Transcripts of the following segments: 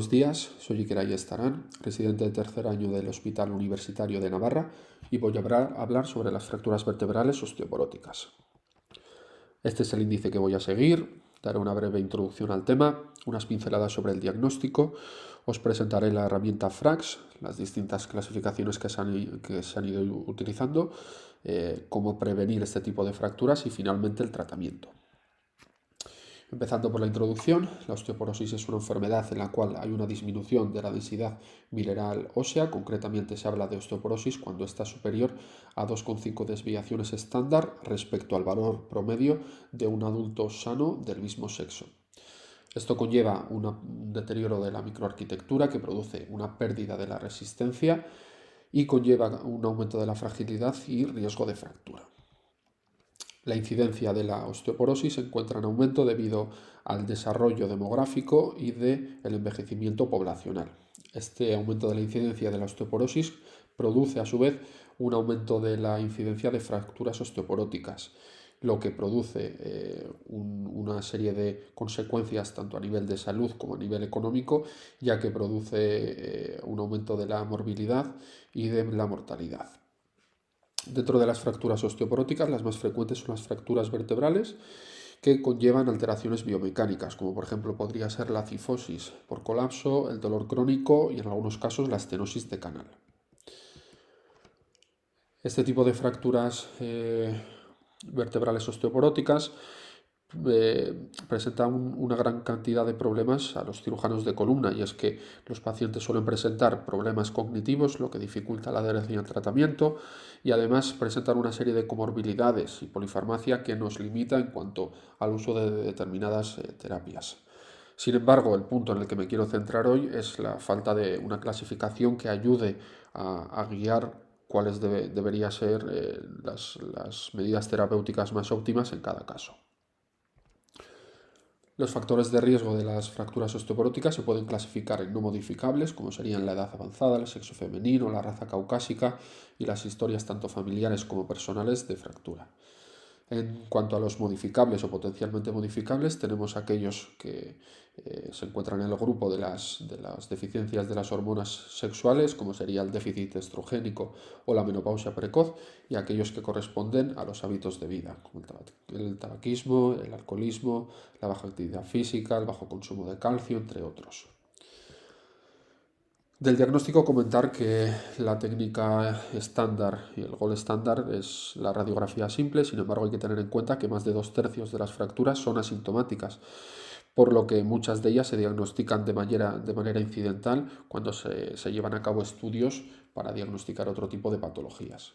buenos días, soy Iker Ayestarán, residente de tercer año del Hospital Universitario de Navarra y voy a hablar sobre las fracturas vertebrales osteoporóticas. Este es el índice que voy a seguir, daré una breve introducción al tema, unas pinceladas sobre el diagnóstico, os presentaré la herramienta FRAX, las distintas clasificaciones que se han ido utilizando, cómo prevenir este tipo de fracturas y finalmente el tratamiento. Empezando por la introducción, la osteoporosis es una enfermedad en la cual hay una disminución de la densidad mineral ósea, concretamente se habla de osteoporosis cuando está superior a 2,5 desviaciones estándar respecto al valor promedio de un adulto sano del mismo sexo. Esto conlleva un deterioro de la microarquitectura que produce una pérdida de la resistencia y conlleva un aumento de la fragilidad y riesgo de fractura. La incidencia de la osteoporosis se encuentra en aumento debido al desarrollo demográfico y del envejecimiento poblacional. Este aumento de la incidencia de la osteoporosis produce a su vez un aumento de la incidencia de fracturas osteoporóticas, lo que produce una serie de consecuencias tanto a nivel de salud como a nivel económico, ya que produce un aumento de la morbilidad y de la mortalidad. Dentro de las fracturas osteoporóticas, las más frecuentes son las fracturas vertebrales que conllevan alteraciones biomecánicas, como por ejemplo podría ser la cifosis por colapso, el dolor crónico y en algunos casos la estenosis de canal. Este tipo de fracturas vertebrales osteoporóticas presenta una gran cantidad de problemas a los cirujanos de columna, y es que los pacientes suelen presentar problemas cognitivos, lo que dificulta la adherencia al tratamiento, y además presentan una serie de comorbilidades y polifarmacia que nos limita en cuanto al uso de determinadas terapias. Sin embargo, el punto en el que me quiero centrar hoy es la falta de una clasificación que ayude a guiar cuáles deberían ser las medidas terapéuticas más óptimas en cada caso. Los factores de riesgo de las fracturas osteoporóticas se pueden clasificar en no modificables, como serían la edad avanzada, el sexo femenino, la raza caucásica y las historias tanto familiares como personales de fractura. En cuanto a los modificables o potencialmente modificables, tenemos aquellos que se encuentran en el grupo de las deficiencias de las hormonas sexuales, como sería el déficit estrogénico o la menopausia precoz, y aquellos que corresponden a los hábitos de vida, como el tabaquismo, el alcoholismo, la baja actividad física, el bajo consumo de calcio, entre otros. Del diagnóstico comentar que la técnica estándar y el gold estándar es la radiografía simple, sin embargo hay que tener en cuenta que más de 2/3 de las fracturas son asintomáticas, por lo que muchas de ellas se diagnostican de manera incidental cuando se llevan a cabo estudios para diagnosticar otro tipo de patologías.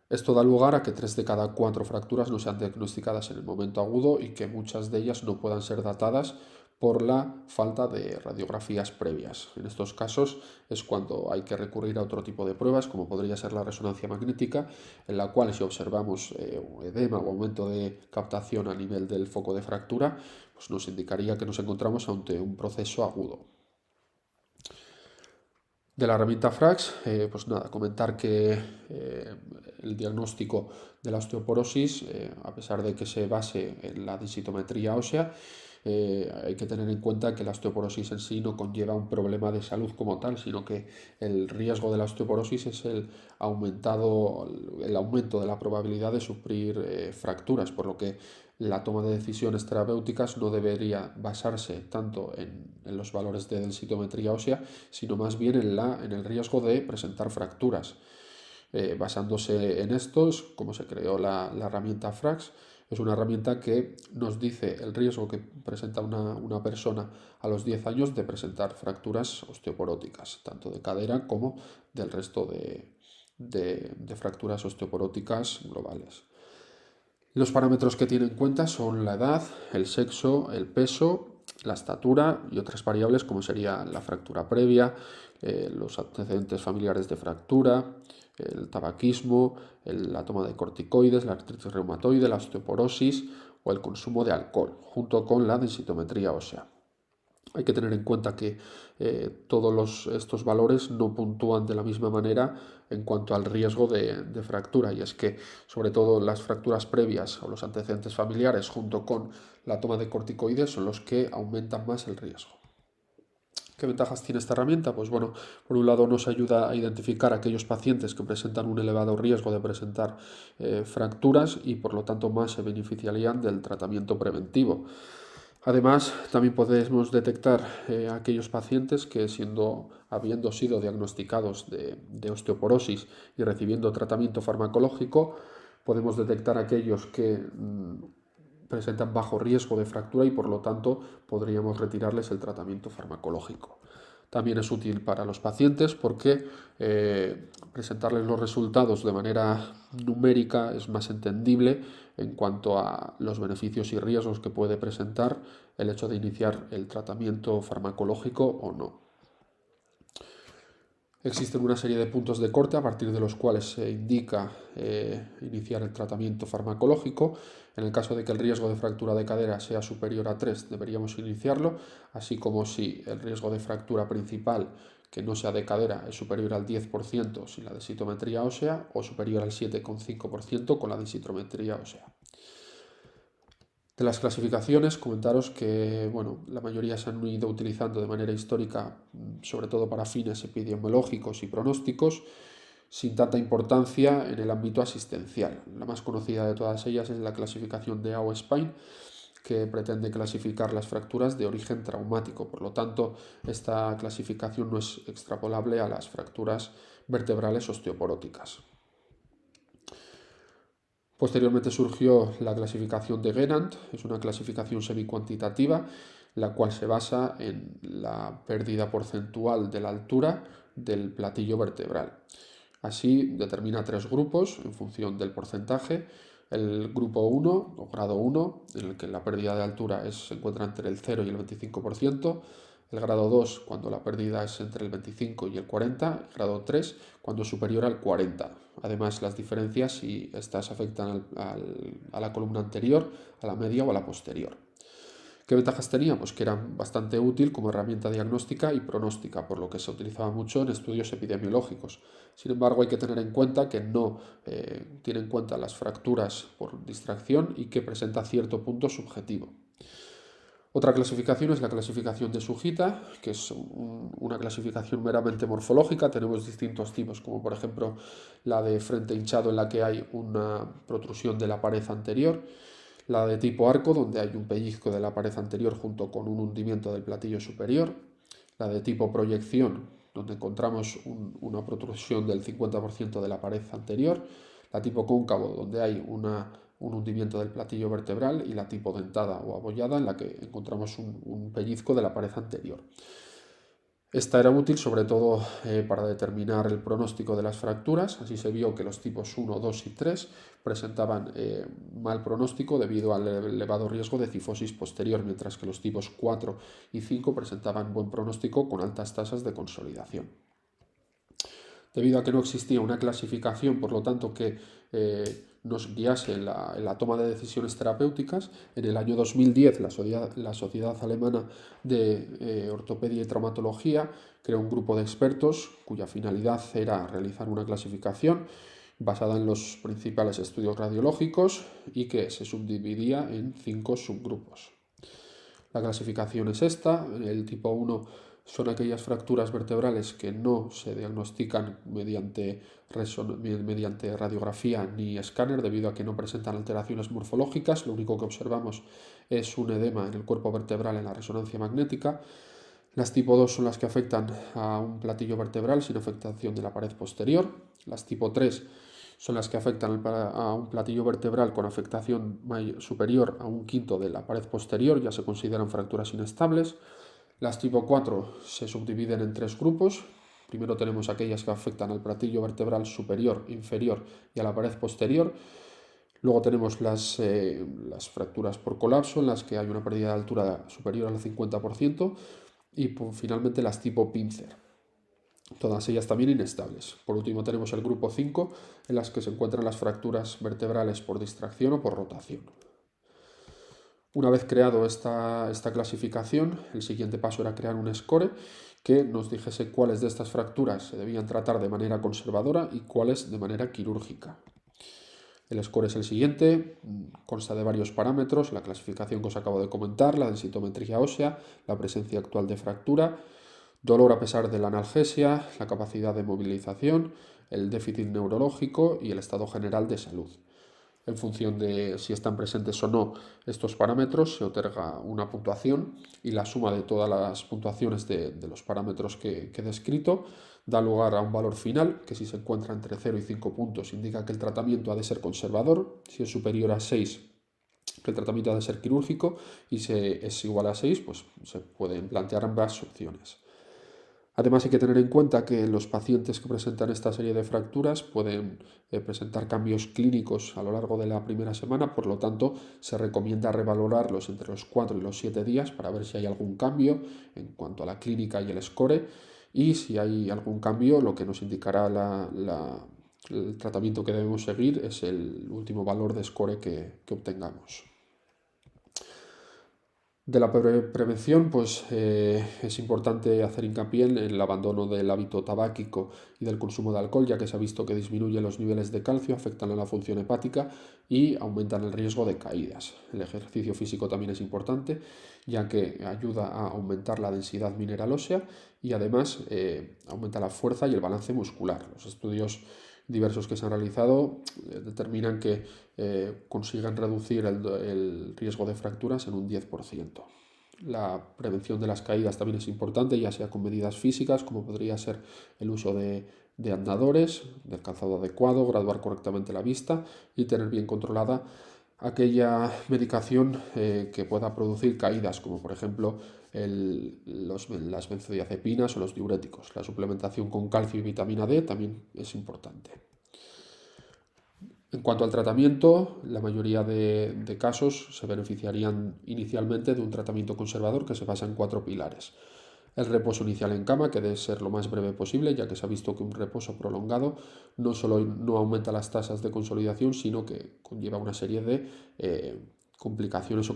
Esto da lugar a que 3 de cada 4 fracturas no sean diagnosticadas en el momento agudo y que muchas de ellas no puedan ser datadas por la falta de radiografías previas. En estos casos es cuando hay que recurrir a otro tipo de pruebas, como podría ser la resonancia magnética, en la cual si observamos edema o aumento de captación a nivel del foco de fractura, pues nos indicaría que nos encontramos ante un proceso agudo. De la herramienta FRAX, pues nada, comentar que el diagnóstico de la osteoporosis, a pesar de que se base en la densitometría ósea, hay que tener en cuenta que la osteoporosis en sí no conlleva un problema de salud como tal, sino que el riesgo de la osteoporosis es el aumento de la probabilidad de sufrir fracturas, por lo que la toma de decisiones terapéuticas no debería basarse tanto en los valores de densitometría ósea, sino más bien en el riesgo de presentar fracturas. Basándose en estos, como se creó la herramienta FRAX, es una herramienta que nos dice el riesgo que presenta una persona a los 10 años de presentar fracturas osteoporóticas, tanto de cadera como del resto de fracturas osteoporóticas globales. Los parámetros que tiene en cuenta son la edad, el sexo, el peso, la estatura y otras variables como sería la fractura previa, los antecedentes familiares de fractura, el tabaquismo, la toma de corticoides, la artritis reumatoide, la osteoporosis o el consumo de alcohol, junto con la densitometría ósea. Hay que tener en cuenta que todos estos valores no puntúan de la misma manera en cuanto al riesgo de fractura, y es que sobre todo las fracturas previas o los antecedentes familiares junto con la toma de corticoides son los que aumentan más el riesgo. ¿Qué ventajas tiene esta herramienta? Pues bueno, por un lado nos ayuda a identificar a aquellos pacientes que presentan un elevado riesgo de presentar fracturas y por lo tanto más se beneficiarían del tratamiento preventivo. Además, también podemos detectar aquellos pacientes que habiendo sido diagnosticados de osteoporosis y recibiendo tratamiento farmacológico, podemos detectar aquellos que presentan bajo riesgo de fractura y por lo tanto podríamos retirarles el tratamiento farmacológico. También es útil para los pacientes porque presentarles los resultados de manera numérica es más entendible en cuanto a los beneficios y riesgos que puede presentar el hecho de iniciar el tratamiento farmacológico o no. Existen una serie de puntos de corte a partir de los cuales se indica iniciar el tratamiento farmacológico. En el caso de que el riesgo de fractura de cadera sea superior a 3, deberíamos iniciarlo, así como si el riesgo de fractura principal que no sea de cadera es superior al 10% sin la densitometría ósea o superior al 7,5% con la densitometría ósea. De las clasificaciones, comentaros que la mayoría se han ido utilizando de manera histórica, sobre todo para fines epidemiológicos y pronósticos, sin tanta importancia en el ámbito asistencial. La más conocida de todas ellas es la clasificación de AO-Spine, que pretende clasificar las fracturas de origen traumático. Por lo tanto, esta clasificación no es extrapolable a las fracturas vertebrales osteoporóticas. Posteriormente surgió la clasificación de Genant, es una clasificación semicuantitativa, la cual se basa en la pérdida porcentual de la altura del platillo vertebral. Así determina 3 grupos en función del porcentaje. El grupo 1 o grado 1, en el que la pérdida de altura se encuentra entre el 0 y el 25%. El grado 2, cuando la pérdida es entre el 25 y el 40. El grado 3, cuando es superior al 40. Además, las diferencias si estas afectan a la columna anterior, a la media o a la posterior. ¿Qué ventajas tenía? Pues que era bastante útil como herramienta diagnóstica y pronóstica, por lo que se utilizaba mucho en estudios epidemiológicos. Sin embargo, hay que tener en cuenta que no tiene en cuenta las fracturas por distracción y que presenta cierto punto subjetivo. Otra clasificación es la clasificación de Sujita, que es una clasificación meramente morfológica. Tenemos distintos tipos, como por ejemplo la de frente hinchado, en la que hay una protrusión de la pared anterior, la de tipo arco, donde hay un pellizco de la pared anterior junto con un hundimiento del platillo superior, la de tipo proyección, donde encontramos una protrusión del 50% de la pared anterior, la tipo cóncavo, donde hay un hundimiento del platillo vertebral, y la tipo dentada o abollada, en la que encontramos un pellizco de la pared anterior. Esta era útil sobre todo para determinar el pronóstico de las fracturas. Así se vio que los tipos 1, 2 y 3 presentaban mal pronóstico debido al elevado riesgo de cifosis posterior, mientras que los tipos 4 y 5 presentaban buen pronóstico con altas tasas de consolidación. Debido a que no existía una clasificación, por lo tanto, que nos guiase en la toma de decisiones terapéuticas, en el año 2010 la Sociedad Alemana de Ortopedia y Traumatología creó un grupo de expertos cuya finalidad era realizar una clasificación basada en los principales estudios radiológicos y que se subdividía en 5 subgrupos. La clasificación es esta. El tipo 1 son aquellas fracturas vertebrales que no se diagnostican mediante radiografía ni escáner, debido a que no presentan alteraciones morfológicas. Lo único que observamos es un edema en el cuerpo vertebral en la resonancia magnética. Las tipo 2 son las que afectan a un platillo vertebral sin afectación de la pared posterior. Las tipo 3 son las que afectan a un platillo vertebral con afectación superior a un quinto de la pared posterior, ya se consideran fracturas inestables. Las tipo 4 se subdividen en 3 grupos. Primero tenemos aquellas que afectan al platillo vertebral superior, inferior y a la pared posterior. Luego tenemos las fracturas por colapso, en las que hay una pérdida de altura superior al 50%. Y finalmente las tipo pincer, todas ellas también inestables. Por último tenemos el grupo 5, en las que se encuentran las fracturas vertebrales por distracción o por rotación. Una vez creado esta clasificación, el siguiente paso era crear un score que nos dijese cuáles de estas fracturas se debían tratar de manera conservadora y cuáles de manera quirúrgica. El score es el siguiente, consta de varios parámetros: la clasificación que os acabo de comentar, la densitometría ósea, la presencia actual de fractura, Dolor a pesar de la analgesia, la capacidad de movilización, el déficit neurológico y el estado general de salud. En función de si están presentes o no estos parámetros, se otorga una puntuación y la suma de todas las puntuaciones de los parámetros que he descrito da lugar a un valor final que, si se encuentra entre 0 y 5 puntos, indica que el tratamiento ha de ser conservador. Si es superior a 6, que el tratamiento ha de ser quirúrgico, y si es igual a 6, pues se pueden plantear ambas opciones. Además, hay que tener en cuenta que los pacientes que presentan esta serie de fracturas pueden presentar cambios clínicos a lo largo de la primera semana, por lo tanto, se recomienda revalorarlos entre los 4 y los 7 días para ver si hay algún cambio en cuanto a la clínica y el score, y si hay algún cambio, lo que nos indicará el tratamiento que debemos seguir es el último valor de score que obtengamos. De la prevención, pues es importante hacer hincapié en el abandono del hábito tabáquico y del consumo de alcohol, ya que se ha visto que disminuye los niveles de calcio, afectan a la función hepática y aumentan el riesgo de caídas. El ejercicio físico también es importante, ya que ayuda a aumentar la densidad mineral ósea y además aumenta la fuerza y el balance muscular. Los estudios diversos que se han realizado determinan que consiguen reducir el riesgo de fracturas en un 10%. La prevención de las caídas también es importante, ya sea con medidas físicas, como podría ser el uso de andadores, del calzado adecuado, graduar correctamente la vista y tener bien controlada aquella medicación que pueda producir caídas, como por ejemplo las benzodiazepinas o los diuréticos. La suplementación con calcio y vitamina D también es importante. En cuanto al tratamiento, la mayoría de casos se beneficiarían inicialmente de un tratamiento conservador que se basa en 4 pilares. El reposo inicial en cama, que debe ser lo más breve posible, ya que se ha visto que un reposo prolongado no solo no aumenta las tasas de consolidación, sino que conlleva una serie de complicaciones o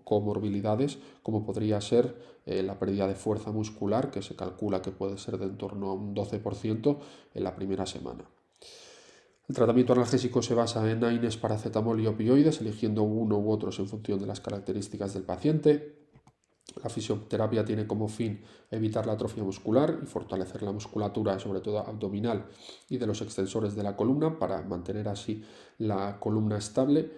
comorbilidades, como podría ser la pérdida de fuerza muscular, que se calcula que puede ser de en torno a un 12% en la primera semana. El tratamiento analgésico se basa en AINES, paracetamol y opioides, eligiendo uno u otros en función de las características del paciente. La fisioterapia tiene como fin evitar la atrofia muscular y fortalecer la musculatura, sobre todo abdominal y de los extensores de la columna, para mantener así la columna estable.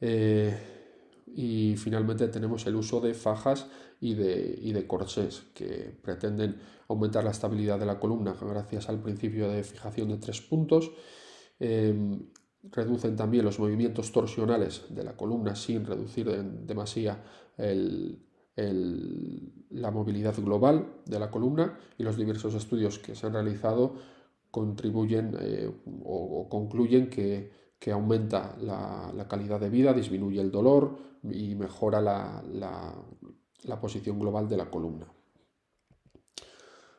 Y finalmente tenemos el uso de fajas y de corsés, que pretenden aumentar la estabilidad de la columna gracias al principio de fijación de 3 puntos. Reducen también los movimientos torsionales de la columna sin reducir en demasía la movilidad global de la columna, y los diversos estudios que se han realizado contribuyen o concluyen que aumenta la calidad de vida, disminuye el dolor y mejora la posición global de la columna.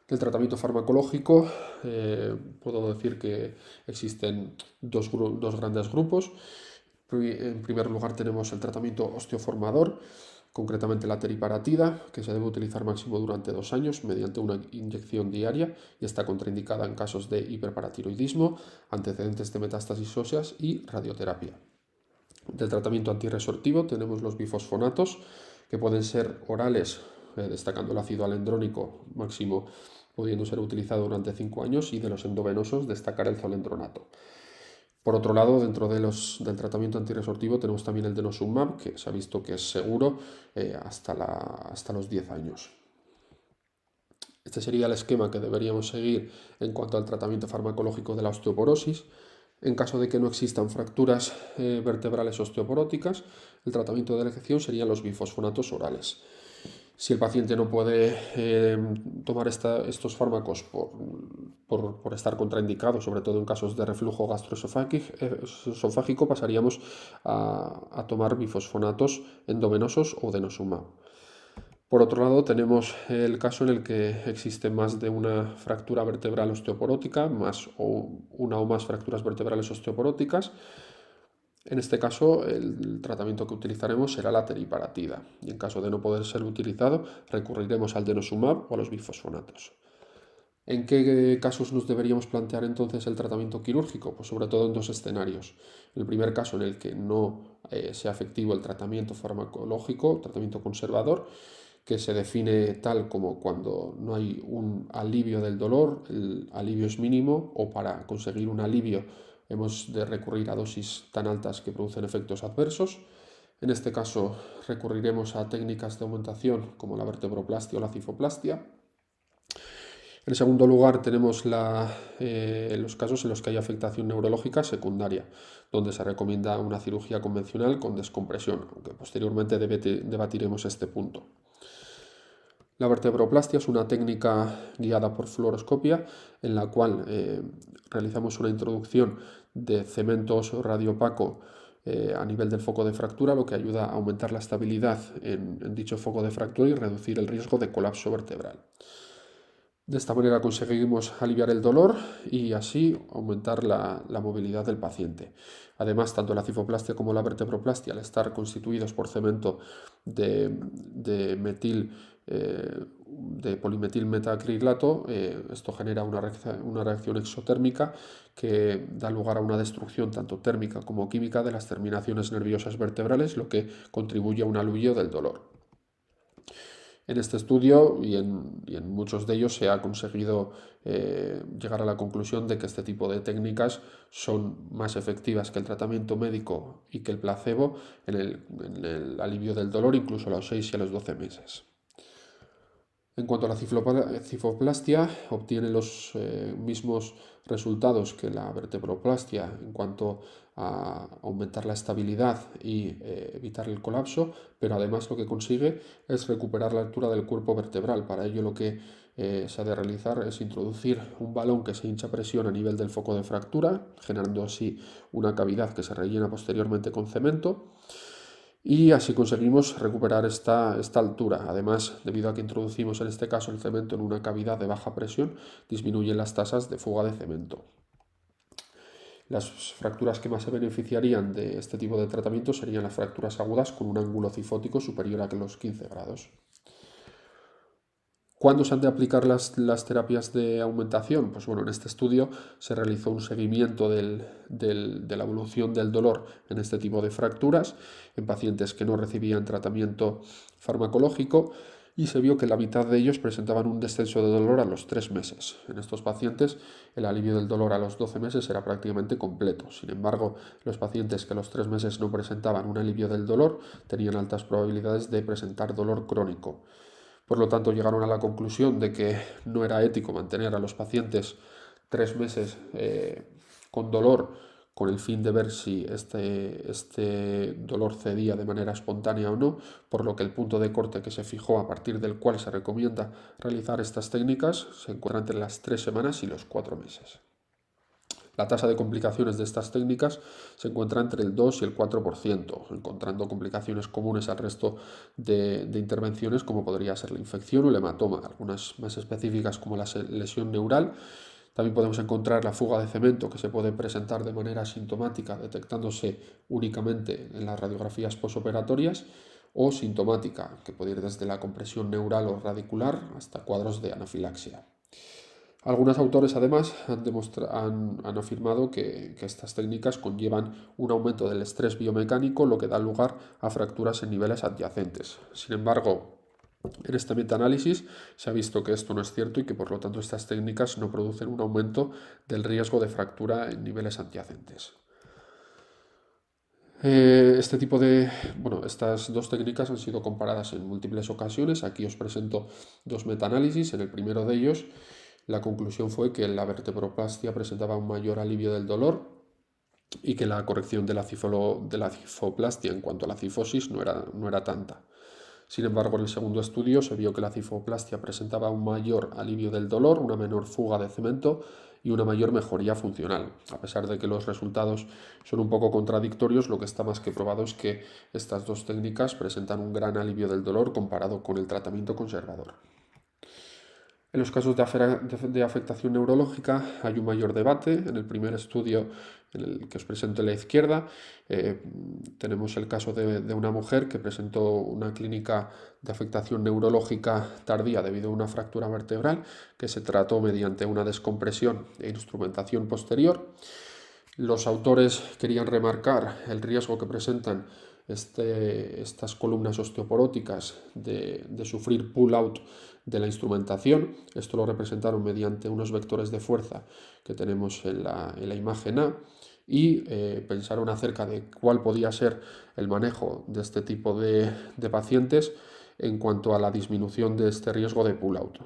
Del tratamiento farmacológico puedo decir que existen dos grandes grupos. En primer lugar tenemos el tratamiento osteoformador, concretamente la teriparatida, que se debe utilizar máximo durante 2 años mediante una inyección diaria y está contraindicada en casos de hiperparatiroidismo, antecedentes de metástasis óseas y radioterapia. Del tratamiento antirresortivo tenemos los bifosfonatos, que pueden ser orales, destacando el ácido alendrónico máximo pudiendo ser utilizado durante 5 años, y de los endovenosos destacar el zolendronato. Por otro lado, dentro del tratamiento antirresortivo tenemos también el denosumab, que se ha visto que es seguro hasta los 10 años. Este sería el esquema que deberíamos seguir en cuanto al tratamiento farmacológico de la osteoporosis. En caso de que no existan fracturas vertebrales osteoporóticas, el tratamiento de elección serían los bifosfonatos orales. Si el paciente no puede tomar estos fármacos por estar contraindicado, sobre todo en casos de reflujo gastroesofágico, pasaríamos a tomar bifosfonatos endovenosos o denosumab. Por otro lado, tenemos el caso en el que existe más de una fractura vertebral osteoporótica, una o más fracturas vertebrales osteoporóticas. En este caso, el tratamiento que utilizaremos será la teriparatida, y en caso de no poder ser utilizado, recurriremos al denosumab o a los bifosfonatos. ¿En qué casos nos deberíamos plantear entonces el tratamiento quirúrgico? Pues sobre todo en 2 escenarios. El primer caso, en el que no sea efectivo el tratamiento farmacológico, tratamiento conservador, que se define tal como cuando no hay un alivio del dolor, el alivio es mínimo, o para conseguir un alivio hemos de recurrir a dosis tan altas que producen efectos adversos. En este caso recurriremos a técnicas de aumentación como la vertebroplastia o la cifoplastia. En segundo lugar, tenemos los casos en los que hay afectación neurológica secundaria, donde se recomienda una cirugía convencional con descompresión, aunque posteriormente debatiremos este punto. La vertebroplastia es una técnica guiada por fluoroscopia en la cual realizamos una introducción de cemento óseo radiopaco a nivel del foco de fractura, lo que ayuda a aumentar la estabilidad en dicho foco de fractura y reducir el riesgo de colapso vertebral. De esta manera conseguimos aliviar el dolor y así aumentar la movilidad del paciente. Además, tanto la cifoplastia como la vertebroplastia, al estar constituidos por cemento de polimetilmetacrilato, esto genera una reacción exotérmica que da lugar a una destrucción tanto térmica como química de las terminaciones nerviosas vertebrales, lo que contribuye a un alivio del dolor. En este estudio y en muchos de ellos se ha conseguido llegar a la conclusión de que este tipo de técnicas son más efectivas que el tratamiento médico y que el placebo en el alivio del dolor, incluso a los 6 y a los 12 meses. En cuanto a la cifoplastia, obtiene los mismos resultados que la vertebroplastia en cuanto a aumentar la estabilidad y evitar el colapso, pero además lo que consigue es recuperar la altura del cuerpo vertebral. Para ello lo que se ha de realizar es introducir un balón que se hincha a presión a nivel del foco de fractura, generando así una cavidad que se rellena posteriormente con cemento. Y así conseguimos recuperar esta altura. Además, debido a que introducimos en este caso el cemento en una cavidad de baja presión, disminuyen las tasas de fuga de cemento. Las fracturas que más se beneficiarían de este tipo de tratamiento serían las fracturas agudas con un ángulo cifótico superior a los 15 grados. ¿Cuándo se han de aplicar las terapias de aumentación? Pues bueno, en este estudio se realizó un seguimiento de la evolución del dolor en este tipo de fracturas en pacientes que no recibían tratamiento farmacológico y se vio que la mitad de ellos presentaban un descenso de dolor a los 3 meses. En estos pacientes el alivio del dolor a los 12 meses era prácticamente completo. Sin embargo, los pacientes que a los 3 meses no presentaban un alivio del dolor tenían altas probabilidades de presentar dolor crónico. Por lo tanto, llegaron a la conclusión de que no era ético mantener a los pacientes 3 meses con dolor con el fin de ver si este dolor cedía de manera espontánea o no, por lo que el punto de corte que se fijó a partir del cual se recomienda realizar estas técnicas se encuentra entre las 3 semanas y los 4 meses. La tasa de complicaciones de estas técnicas se encuentra entre el 2 y el 4%, encontrando complicaciones comunes al resto de intervenciones como podría ser la infección o el hematoma, algunas más específicas como la lesión neural. También podemos encontrar la fuga de cemento que se puede presentar de manera asintomática detectándose únicamente en las radiografías posoperatorias o sintomática que puede ir desde la compresión neural o radicular hasta cuadros de anafilaxia. Algunos autores además han afirmado que estas técnicas conllevan un aumento del estrés biomecánico, lo que da lugar a fracturas en niveles adyacentes. Sin embargo, en este metaanálisis se ha visto que esto no es cierto y que por lo tanto estas técnicas no producen un aumento del riesgo de fractura en niveles adyacentes. Estas dos técnicas han sido comparadas en múltiples ocasiones. Aquí os presento dos metaanálisis. En el primero de ellos, la conclusión fue que la vertebroplastia presentaba un mayor alivio del dolor y que la corrección de la cifoplastia en cuanto a la cifosis no era tanta. Sin embargo, en el segundo estudio se vio que la cifoplastia presentaba un mayor alivio del dolor, una menor fuga de cemento y una mayor mejoría funcional. A pesar de que los resultados son un poco contradictorios, lo que está más que probado es que estas dos técnicas presentan un gran alivio del dolor comparado con el tratamiento conservador. En los casos de afectación neurológica hay un mayor debate. En el primer estudio, en el que os presento en la izquierda, tenemos el caso de una mujer que presentó una clínica de afectación neurológica tardía debido a una fractura vertebral que se trató mediante una descompresión e instrumentación posterior. Los autores querían remarcar el riesgo que presentan estas columnas osteoporóticas de sufrir pull-out de la instrumentación. Esto lo representaron mediante unos vectores de fuerza que tenemos en la imagen A, y pensaron acerca de cuál podía ser el manejo de este tipo de pacientes en cuanto a la disminución de este riesgo de pull-out.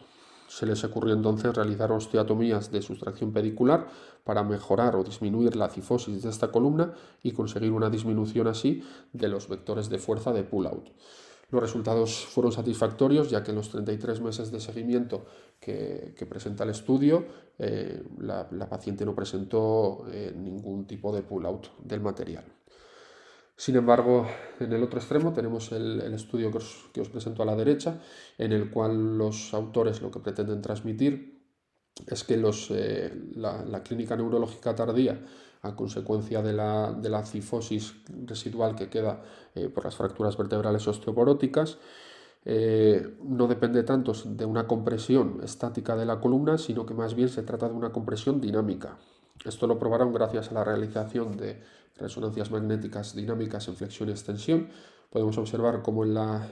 Se les ocurrió entonces realizar osteotomías de sustracción pedicular para mejorar o disminuir la cifosis de esta columna y conseguir una disminución así de los vectores de fuerza de pull-out. Los resultados fueron satisfactorios, ya que en los 33 meses de seguimiento que presenta el estudio, la paciente no presentó ningún tipo de pull-out del material. Sin embargo, en el otro extremo tenemos el estudio que os presento a la derecha, en el cual los autores lo que pretenden transmitir es que la clínica neurológica tardía, a consecuencia de la cifosis residual que queda por las fracturas vertebrales osteoporóticas, no depende tanto de una compresión estática de la columna, sino que más bien se trata de una compresión dinámica. Esto lo probaron gracias a la realización de resonancias magnéticas dinámicas en flexión y extensión. Podemos observar cómo en la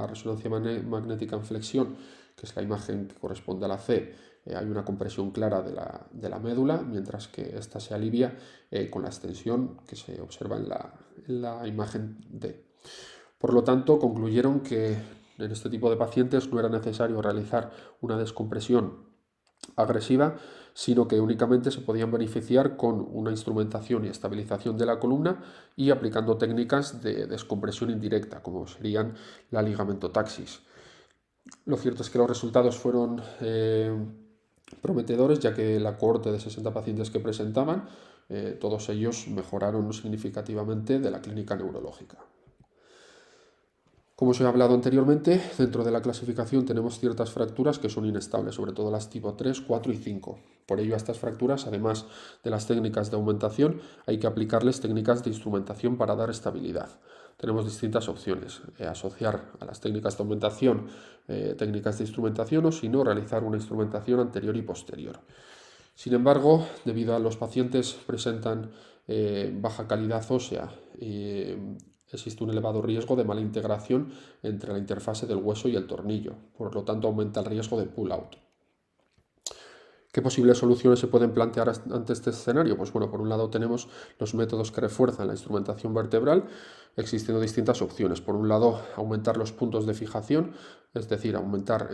resonancia magnética en flexión, que es la imagen que corresponde a la C, hay una compresión clara de la médula, mientras que esta se alivia con la extensión que se observa en la imagen D. Por lo tanto, concluyeron que en este tipo de pacientes no era necesario realizar una descompresión agresiva, sino que únicamente se podían beneficiar con una instrumentación y estabilización de la columna y aplicando técnicas de descompresión indirecta, como serían la ligamentotaxis. Lo cierto es que los resultados fueron prometedores, ya que la cohorte de 60 pacientes que presentaban, todos ellos mejoraron significativamente de la clínica neurológica. Como os he hablado anteriormente, dentro de la clasificación tenemos ciertas fracturas que son inestables, sobre todo las tipo 3, 4 y 5. Por ello a estas fracturas, además de las técnicas de aumentación, hay que aplicarles técnicas de instrumentación para dar estabilidad. Tenemos distintas opciones: asociar a las técnicas de aumentación técnicas de instrumentación, o si no, realizar una instrumentación anterior y posterior. Sin embargo, debido a los pacientes presentan baja calidad ósea, existe un elevado riesgo de mala integración entre la interfase del hueso y el tornillo, por lo tanto aumenta el riesgo de pull-out. ¿Qué posibles soluciones se pueden plantear ante este escenario? Pues bueno, por un lado tenemos los métodos que refuerzan la instrumentación vertebral, existiendo distintas opciones. Por un lado, aumentar los puntos de fijación, es decir, aumentar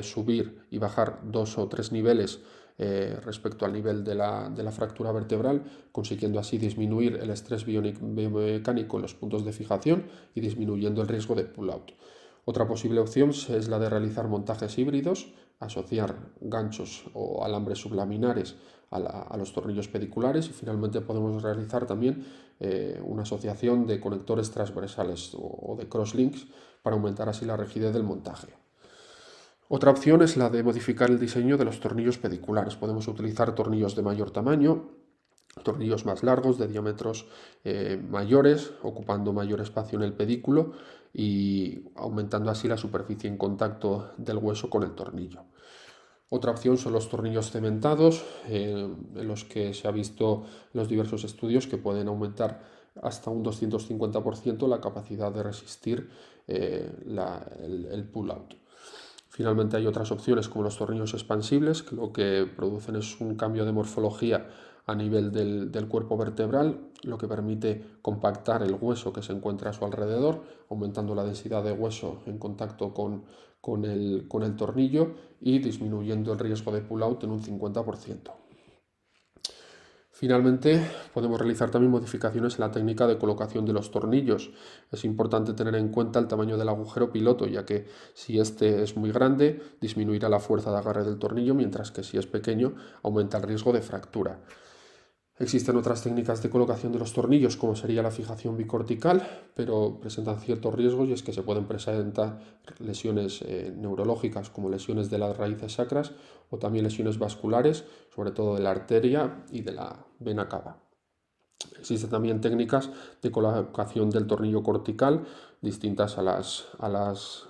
subir y bajar 2 o 3 niveles respecto al nivel de la fractura vertebral, consiguiendo así disminuir el estrés biomecánico en los puntos de fijación y disminuyendo el riesgo de pull-out. Otra posible opción es la de realizar montajes híbridos, asociar ganchos o alambres sublaminares a los tornillos pediculares, y finalmente podemos realizar también una asociación de conectores transversales o de crosslinks para aumentar así la rigidez del montaje. Otra opción es la de modificar el diseño de los tornillos pediculares. Podemos utilizar tornillos de mayor tamaño, tornillos más largos, de diámetros mayores, ocupando mayor espacio en el pedículo y aumentando así la superficie en contacto del hueso con el tornillo. Otra opción son los tornillos cementados, en los que se ha visto en los diversos estudios que pueden aumentar hasta un 250% la capacidad de resistir el pull-out. Finalmente hay otras opciones como los tornillos expansibles, que lo que producen es un cambio de morfología a nivel del cuerpo vertebral, lo que permite compactar el hueso que se encuentra a su alrededor, aumentando la densidad de hueso en contacto con el tornillo y disminuyendo el riesgo de pull-out en un 50%. Finalmente, podemos realizar también modificaciones en la técnica de colocación de los tornillos. Es importante tener en cuenta el tamaño del agujero piloto, ya que si este es muy grande, disminuirá la fuerza de agarre del tornillo, mientras que si es pequeño, aumenta el riesgo de fractura. Existen otras técnicas de colocación de los tornillos, como sería la fijación bicortical, pero presentan ciertos riesgos, y es que se pueden presentar lesiones neurológicas, como lesiones de las raíces sacras, o también lesiones vasculares, sobre todo de la arteria y de la vena cava. Existen también técnicas de colocación del tornillo cortical, distintas a las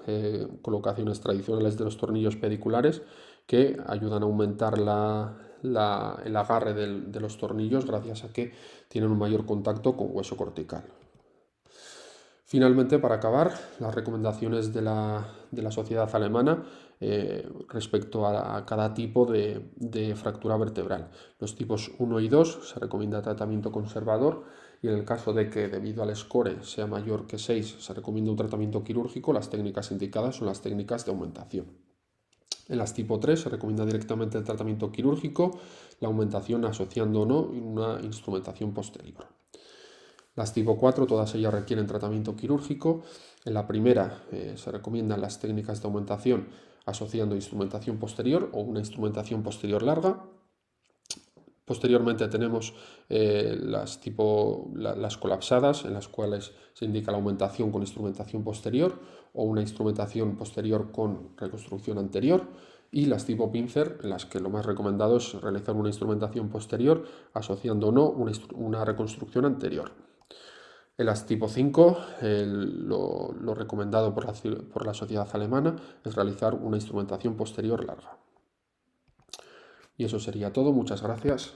colocaciones tradicionales de los tornillos pediculares, que ayudan a aumentar la el agarre de los tornillos gracias a que tienen un mayor contacto con hueso cortical. Finalmente, para acabar, las recomendaciones de la sociedad alemana respecto a cada tipo de fractura vertebral. Los tipos 1 y 2 se recomienda tratamiento conservador y en el caso de que debido al score sea mayor que 6 se recomienda un tratamiento quirúrgico. Las técnicas indicadas son las técnicas de aumentación. En las tipo 3 se recomienda directamente el tratamiento quirúrgico, la aumentación asociando o no una instrumentación posterior. Las tipo 4, todas ellas requieren tratamiento quirúrgico. En la primera se recomiendan las técnicas de aumentación asociando instrumentación posterior o una instrumentación posterior larga. Posteriormente tenemos las colapsadas, en las cuales se indica la aumentación con instrumentación posterior o una instrumentación posterior con reconstrucción anterior. Y las tipo pincer, en las que lo más recomendado es realizar una instrumentación posterior asociando o no una reconstrucción anterior. En las tipo 5, lo recomendado por la sociedad alemana es realizar una instrumentación posterior larga. Y eso sería todo. Muchas gracias.